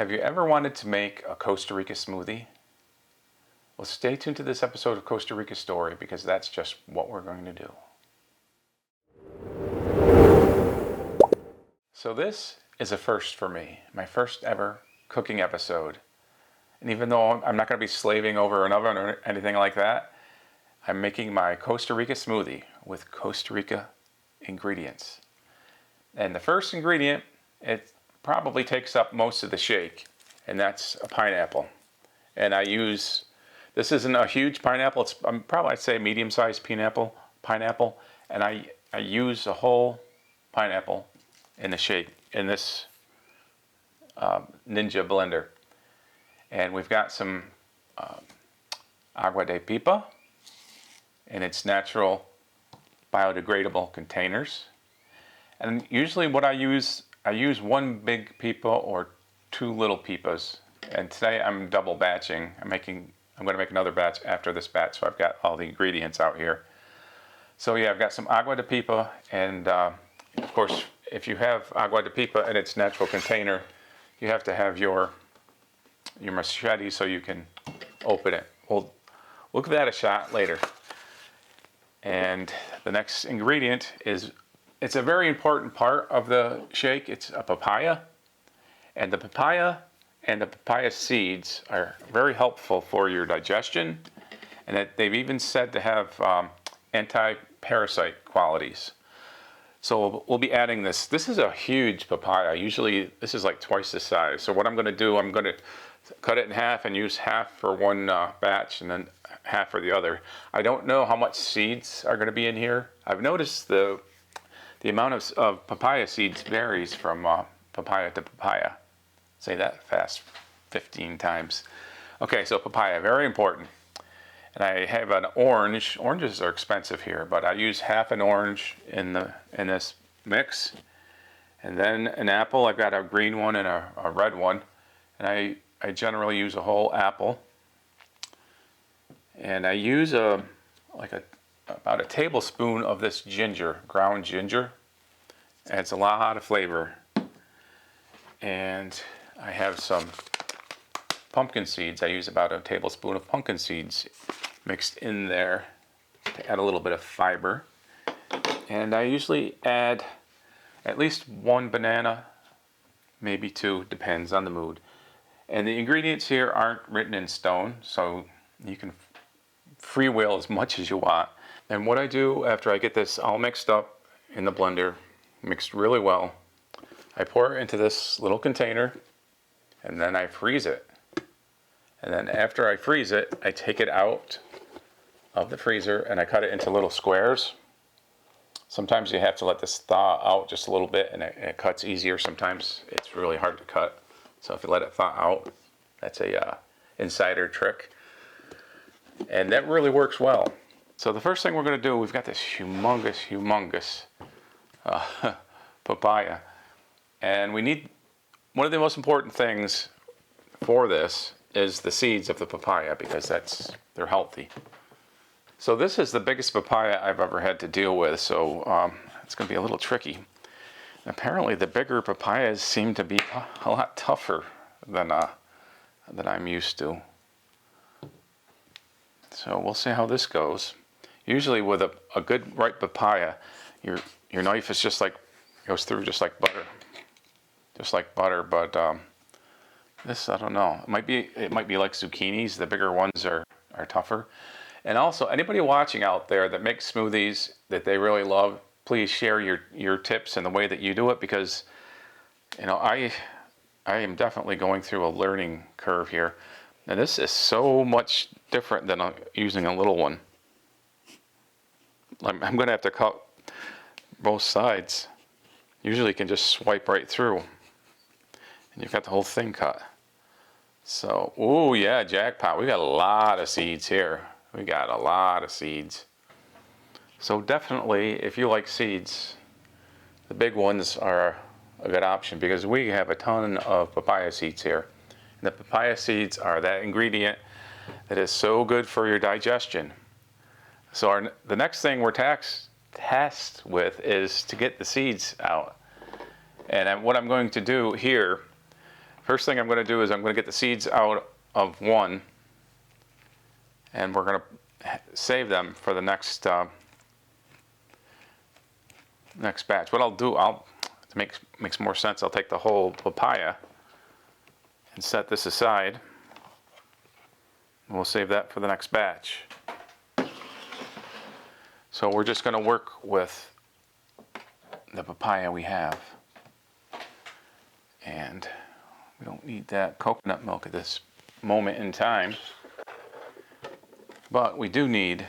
Have you ever wanted to make a Costa Rica smoothie? Well, stay tuned to this episode of Costa Rica Story because that's just what we're going to do. So this is a first for me, my first ever cooking episode. And even though I'm not going to be slaving over an oven or anything like that, I'm making my Costa Rica smoothie with Costa Rica ingredients. And the first ingredient, it probably takes up most of the shake, and that's a pineapple. And this isn't a huge pineapple, it's probably I'd say medium-sized pineapple, and I use a whole pineapple in the shake, in this Ninja blender. And we've got some agua de pipa in its natural biodegradable containers. And usually what I use one big pipa or two little pipas. And today I'm double batching. I'm going to make another batch after this batch, so I've got all the ingredients out here. So yeah, I've got some agua de pipa, and of course, if you have agua de pipa in its natural container, you have to have your machete so you can open it. We'll give that a shot later. And the next ingredient it's a very important part of the shake. It's a papaya. And the papaya seeds are very helpful for your digestion. And that they've even said to have anti parasite qualities. So we'll be adding this. This is a huge papaya. Usually this is like twice the size. So what I'm going to do, I'm going to cut it in half and use half for one batch and then half for the other. I don't know how much seeds are going to be in here. I've noticed the amount of papaya seeds varies from papaya to papaya. Say that fast 15 times. Okay, so papaya, very important. And I have an orange. Oranges are expensive here, but I use half an orange in this mix. And then an apple. I've got a green one and a red one. And I generally use a whole apple. And I use about a tablespoon of this ginger, ground ginger. Adds a lot of flavor. And I have some pumpkin seeds. I use about a tablespoon of pumpkin seeds mixed in there to add a little bit of fiber. And I usually add at least one banana, maybe two, depends on the mood. And the ingredients here aren't written in stone, so you can freewheel as much as you want. And what I do after I get this all mixed up in the blender, mixed really well, I pour it into this little container and then I freeze it. And then after I freeze it, I take it out of the freezer and I cut it into little squares. Sometimes you have to let this thaw out just a little bit and it cuts easier. Sometimes it's really hard to cut. So if you let it thaw out, that's a insider trick. And that really works well. So the first thing we're going to do, we've got this humongous papaya. And we need, one of the most important things for this is the seeds of the papaya because they're healthy. So this is the biggest papaya I've ever had to deal with, so it's going to be a little tricky. Apparently the bigger papayas seem to be a lot tougher than I'm used to. So we'll see how this goes. Usually with a good ripe papaya, your knife is goes through just like butter. But this, I don't know. It might be like zucchinis. The bigger ones are tougher. And also, anybody watching out there that makes smoothies that they really love, please share your tips and the way that you do it, because I am definitely going through a learning curve here. And this is so much different than using a little one. I'm going to have to cut both sides. Usually you can just swipe right through. And you've got the whole thing cut. So, ooh yeah, jackpot. We got a lot of seeds here. So definitely, if you like seeds, the big ones are a good option because we have a ton of papaya seeds here. And the papaya seeds are that ingredient that is so good for your digestion. So the next thing we're tasked with is to get the seeds out. And what I'm going to do here, First thing I'm going to do is I'm going to get the seeds out of one, and we're going to save them for the next next batch. What I'll do, to makes more sense, I'll take the whole papaya and set this aside. And we'll save that for the next batch. So we're just going to work with the papaya we have. And we don't need that coconut milk at this moment in time. But we do need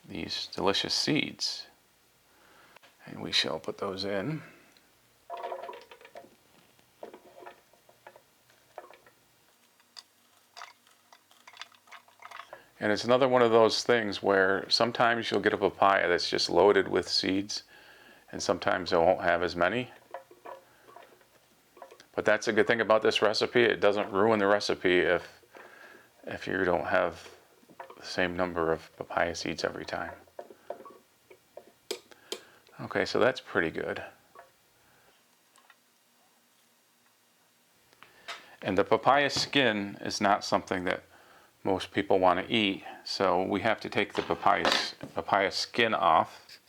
these delicious seeds. And we shall put those in. And it's another one of those things where sometimes you'll get a papaya that's just loaded with seeds, and sometimes it won't have as many. But that's a good thing about this recipe. It doesn't ruin the recipe if you don't have the same number of papaya seeds every time. Okay, so that's pretty good. And the papaya skin is not something that most people want to eat, so we have to take the papaya skin off.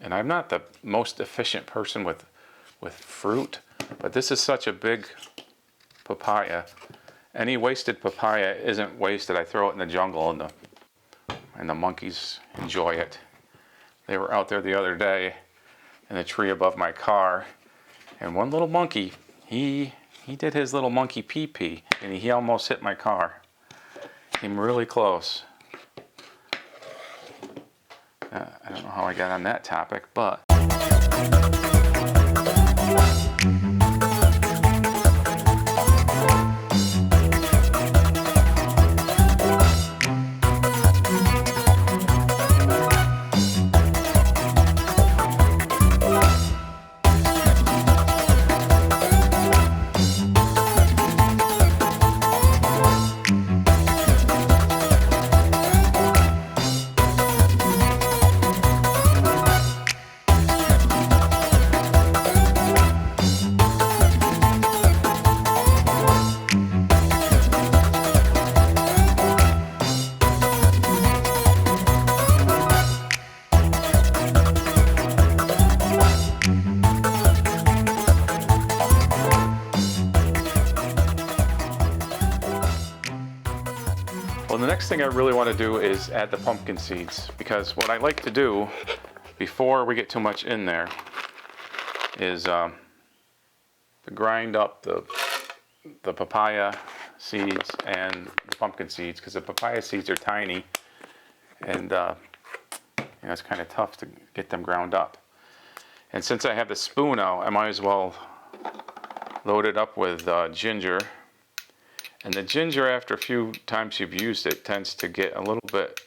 And I'm not the most efficient person with fruit, but this is such a big papaya. Any wasted papaya isn't wasted. I throw it in the jungle, and the monkeys enjoy it. They were out there the other day in the tree above my car, and one little monkey, he did his little monkey pee-pee, and he almost hit my car. Came really close. I don't know how I got on that topic, but well, the next thing I really want to do is add the pumpkin seeds, because what I like to do before we get too much in there is to grind up the papaya seeds and the pumpkin seeds, because the papaya seeds are tiny, and it's kind of tough to get them ground up. And since I have the spoon out, I might as well load it up with ginger. And the ginger, after a few times you've used it, tends to get a little bit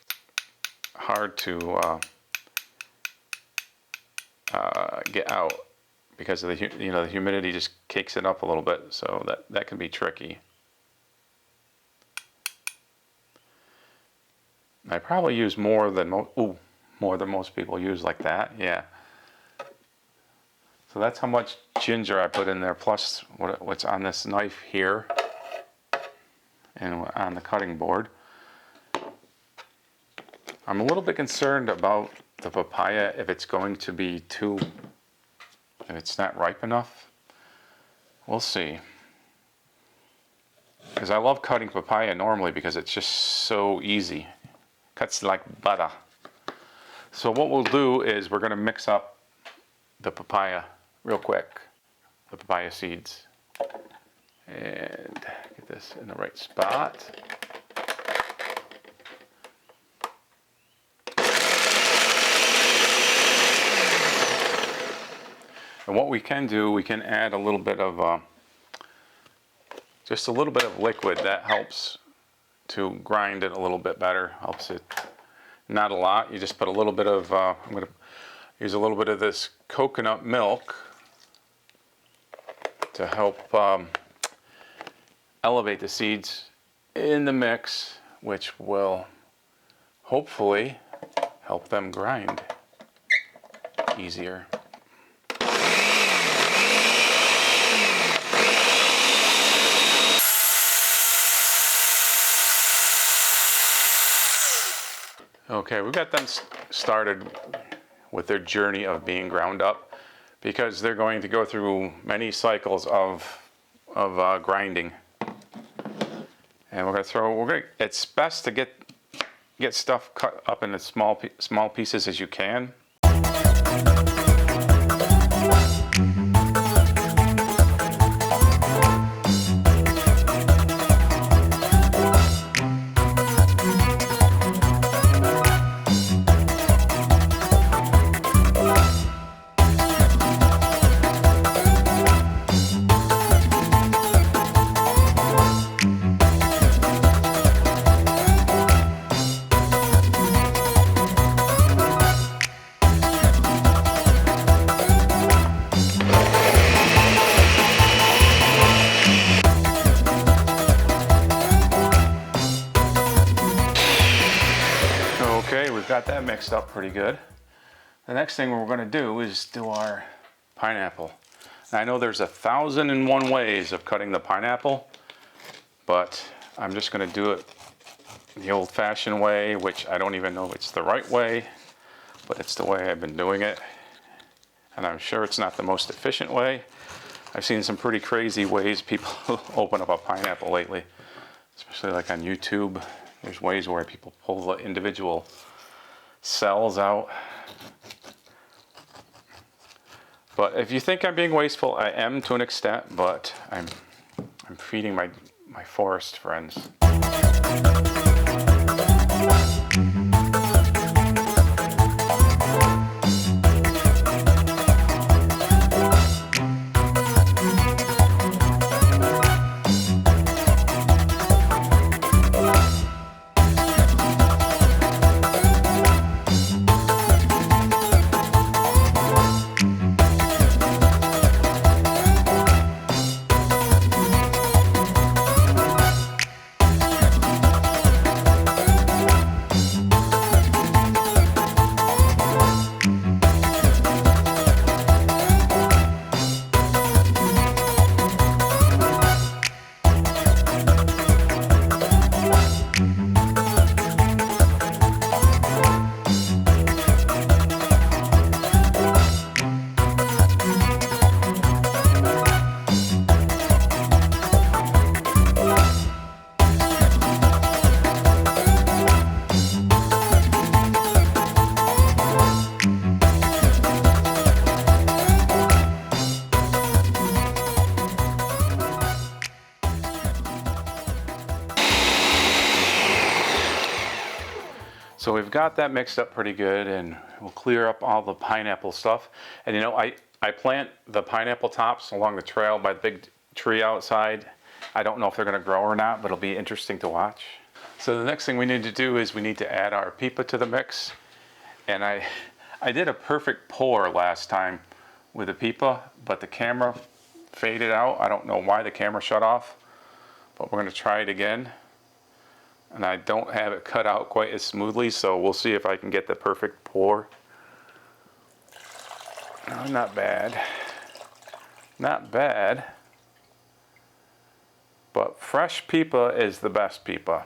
hard to get out, because of the humidity just cakes it up a little bit, so that can be tricky. I probably use more than most people use like that, yeah. So that's how much ginger I put in there, plus what's on this knife here and on the cutting board. I'm a little bit concerned about the papaya if it's going to be if it's not ripe enough. We'll see. Because I love cutting papaya normally because it's just so easy. Cuts like butter. So what we'll do is we're going to mix up the papaya real quick, the papaya seeds. And get this in the right spot. And what we can do, we can add a little bit of, just a little bit of liquid. That helps to grind it a little bit better. Helps it, not a lot. You just put a little bit of, I'm going to use a little bit of this coconut milk to help elevate the seeds in the mix, which will hopefully help them grind easier. Okay, we've got them started with their journey of being ground up because they're going to go through many cycles of grinding. And it's best to get stuff cut up into small pieces as you can. Okay, we've got that mixed up pretty good. The next thing we're going to do is do our pineapple. Now, I know there's 1,001 ways of cutting the pineapple, but I'm just going to do it the old-fashioned way, which I don't even know if it's the right way, but it's the way I've been doing it. And I'm sure it's not the most efficient way. I've seen some pretty crazy ways people open up a pineapple lately, especially like on YouTube. There's ways where people pull the individual cells out. But if you think I'm being wasteful, I am to an extent, but I'm feeding my forest friends. So we've got that mixed up pretty good, and we'll clear up all the pineapple stuff. And you know, I plant the pineapple tops along the trail by the big tree outside. I don't know if they're going to grow or not, but it'll be interesting to watch. So the next thing we need to do is we need to add our pipa to the mix. And I did a perfect pour last time with the pipa, but the camera faded out. I don't know why the camera shut off, but we're going to try it again. And I don't have it cut out quite as smoothly, so we'll see if I can get the perfect pour. Oh, not bad. Not bad. But fresh pipa is the best pipa.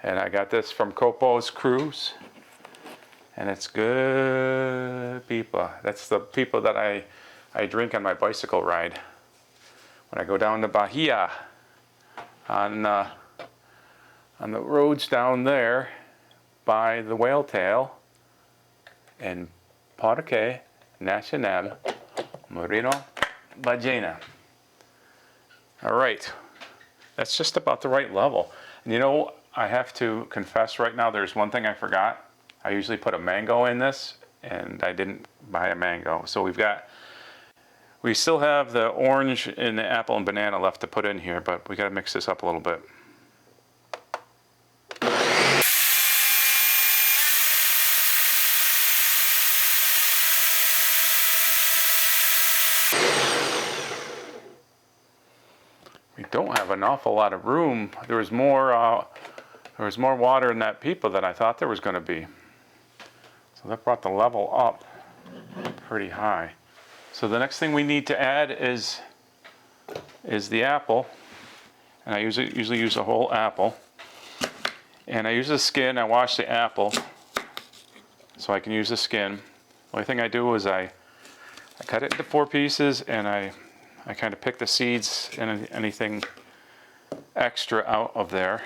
And I got this from Copo's Cruise. And it's good pipa. That's the pipa that I drink on my bicycle ride. When I go down to Bahia on the roads down there by the whale tail in Parque Nacional Marino Ballena. All right, that's just about the right level. And you know, I have to confess right now, there's one thing I forgot. I usually put a mango in this, and I didn't buy a mango. So we still have the orange and the apple and banana left to put in here, but we got to mix this up a little bit. We don't have an awful lot of room. There was more water in that pipa than I thought there was going to be. So that brought the level up pretty high. So the next thing we need to add is the apple. And I usually use a whole apple. And I use the skin. I wash the apple so I can use the skin. The only thing I do is I cut it into 4 pieces, and I kind of pick the seeds and anything extra out of there.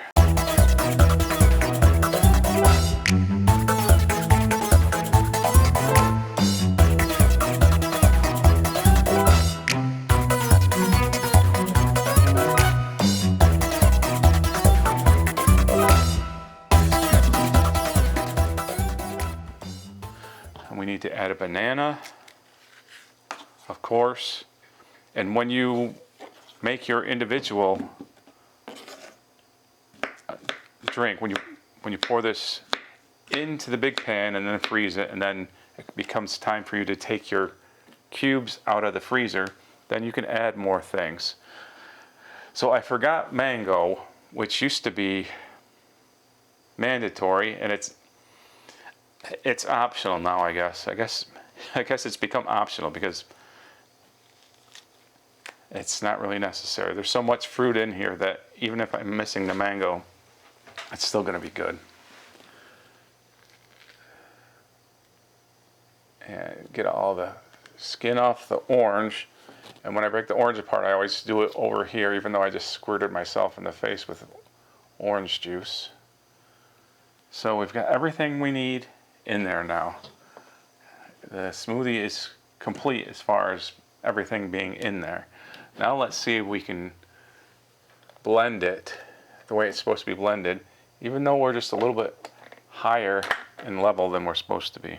And we need to add a banana, of course. And when you make your individual drink, when you pour this into the big pan and then freeze it, and then it becomes time for you to take your cubes out of the freezer, then you can add more things. So I forgot mango, which used to be mandatory, and it's optional now, I guess. I guess it's become optional because it's not really necessary. There's so much fruit in here that even if I'm missing the mango, it's still going to be good. And get all the skin off the orange. And when I break the orange apart, I always do it over here, even though I just squirted myself in the face with orange juice. So we've got everything we need in there now. The smoothie is complete as far as everything being in there. Now let's see if we can blend it the way it's supposed to be blended, even though we're just a little bit higher in level than we're supposed to be.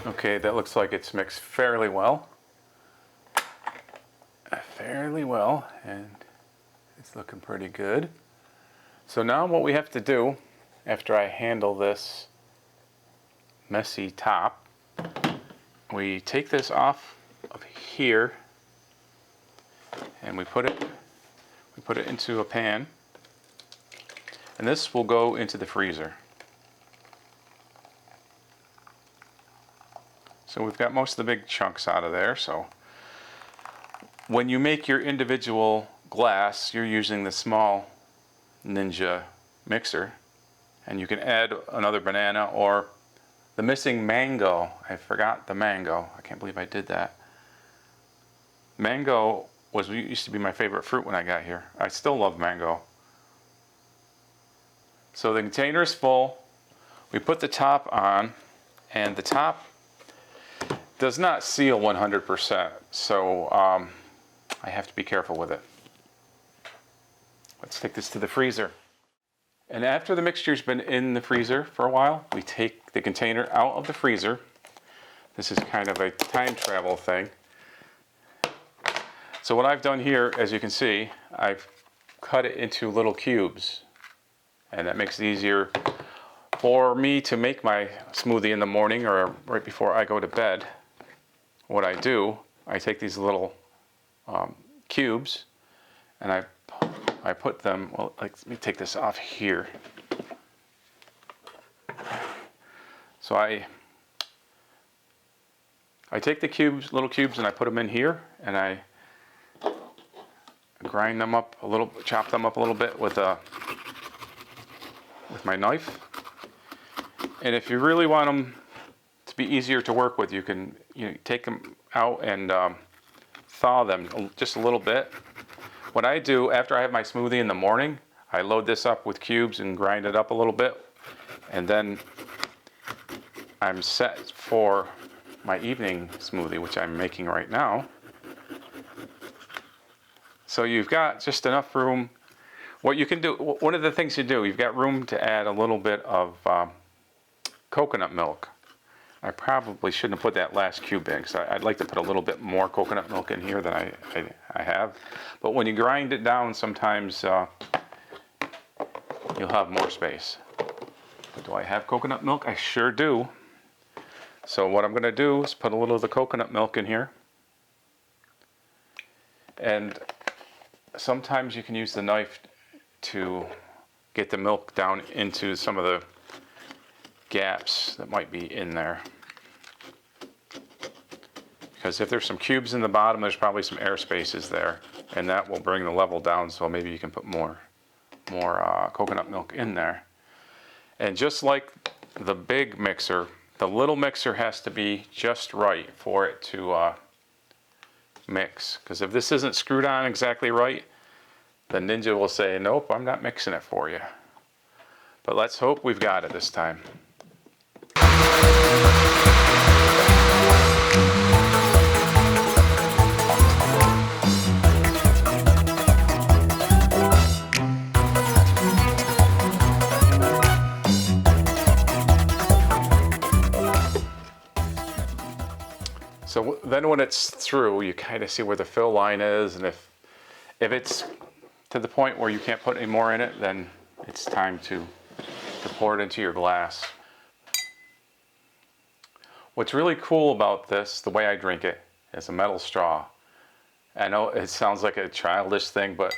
Okay, that looks like it's mixed fairly well. And it's looking pretty good. So now what we have to do, after I handle this messy top, we take this off of here and we put it into a pan, and this will go into the freezer. So we've got most of the big chunks out of there. So when you make your individual glass, you're using the small Ninja mixer, and you can add another banana or the missing mango. I forgot the mango. I can't believe I did that. Mango used to be my favorite fruit when I got here. I still love mango. So the container is full. We put the top on, and the top does not seal 100%, so I have to be careful with it. Let's take this to the freezer. And after the mixture's been in the freezer for a while, we take the container out of the freezer. This is kind of a time travel thing. So what I've done here, as you can see, I've cut it into little cubes, and that makes it easier for me to make my smoothie in the morning or right before I go to bed. What I do, I take these little cubes and I put them, well, let me take this off here. So I take the cubes, little cubes, and I put them in here, and I grind them up a little, chop them up a little bit with my knife. And if you really want them to be easier to work with, you can take them out and thaw them just a little bit. What I do after I have my smoothie in the morning, I load this up with cubes and grind it up a little bit, and then I'm set for my evening smoothie, which I'm making right now. So you've got just enough room. What you can do, one of the things you do, you've got room to add a little bit of coconut milk. I probably shouldn't have put that last cube in, because I'd like to put a little bit more coconut milk in here than I have. But when you grind it down, sometimes you'll have more space. Do I have coconut milk? I sure do. So what I'm going to do is put a little of the coconut milk in here. And sometimes you can use the knife to get the milk down into some of the gaps that might be in there. Because if there's some cubes in the bottom, there's probably some air spaces there, and that will bring the level down, so maybe you can put more coconut milk in there. And just like the big mixer, the little mixer has to be just right for it to mix. Because if this isn't screwed on exactly right, the Ninja will say, nope, I'm not mixing it for you. But let's hope we've got it this time. So then when it's through, you kind of see where the fill line is, and if it's to the point where you can't put any more in it, then it's time to pour it into your glass. What's really cool about this, the way I drink it, is a metal straw. I know it sounds like a childish thing, but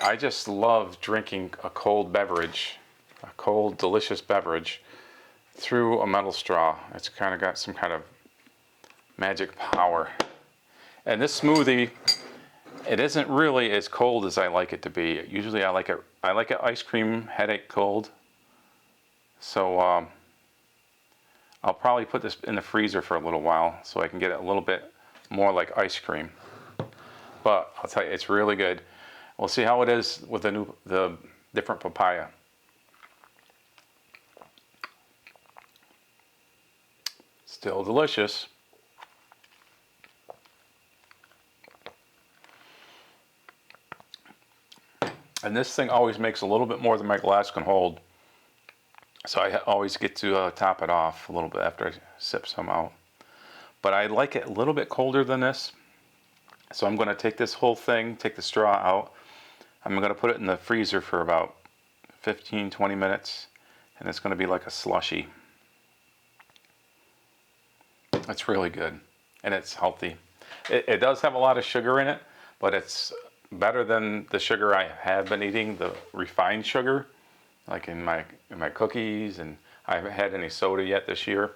I just love drinking a cold beverage, a cold, delicious beverage, through a metal straw. It's kind of got some kind of magic power. And this smoothie, it isn't really as cold as I like it to be. Usually I like it ice cream headache cold. So I'll probably put this in the freezer for a little while so I can get it a little bit more like ice cream. But I'll tell you, it's really good. We'll see how it is with the different papaya. Still delicious. And this thing always makes a little bit more than my glass can hold. So I always get to top it off a little bit after I sip some out. But I like it a little bit colder than this. So I'm going to take this whole thing, take the straw out. I'm going to put it in the freezer for about 15-20 minutes. And it's going to be like a slushie. It's really good. And it's healthy. It does have a lot of sugar in it, but it's better than the sugar I have been eating, the refined sugar, like in my cookies, and I haven't had any soda yet this year.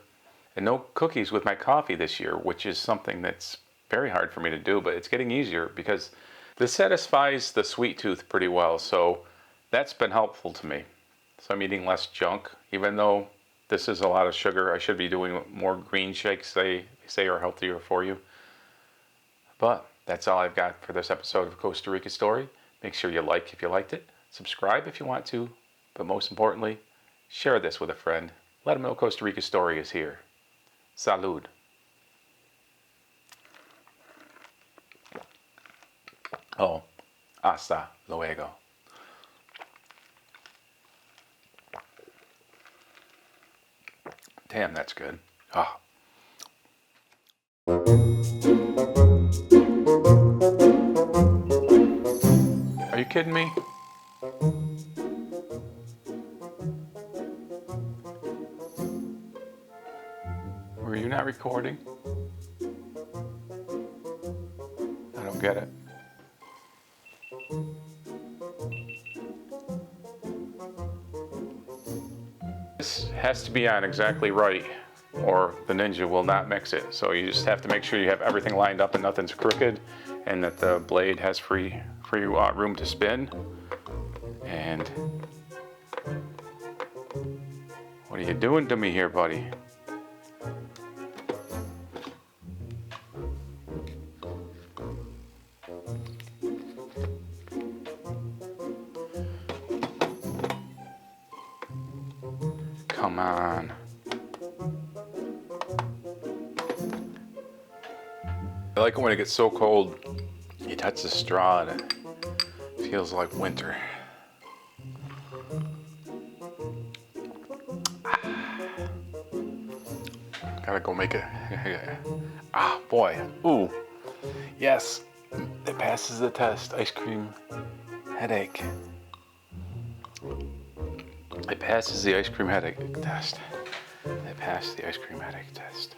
And no cookies with my coffee this year, which is something that's very hard for me to do, but it's getting easier because this satisfies the sweet tooth pretty well, so that's been helpful to me. So I'm eating less junk, even though this is a lot of sugar. I should be doing more green shakes, they say are healthier for you. But that's all I've got for this episode of Costa Rica Story. Make sure you like if you liked it, subscribe if you want to, but most importantly, share this with a friend. Let them know Costa Rica Story is here. Salud. Oh, hasta luego. Damn, that's good. Ah. Are you kidding me? Were you not recording? I don't get it. This has to be on exactly right, or the Ninja will not mix it. So you just have to make sure you have everything lined up and nothing's crooked, and that the blade has free room to spin. And what are you doing to me here, buddy? Come on. I like it when it gets so cold, you touch the straw and it feels like winter. Gotta go make it. Ah, boy. Ooh. Yes. It passes the test. Ice cream headache. It passes the ice cream headache test. It passed the ice cream headache test.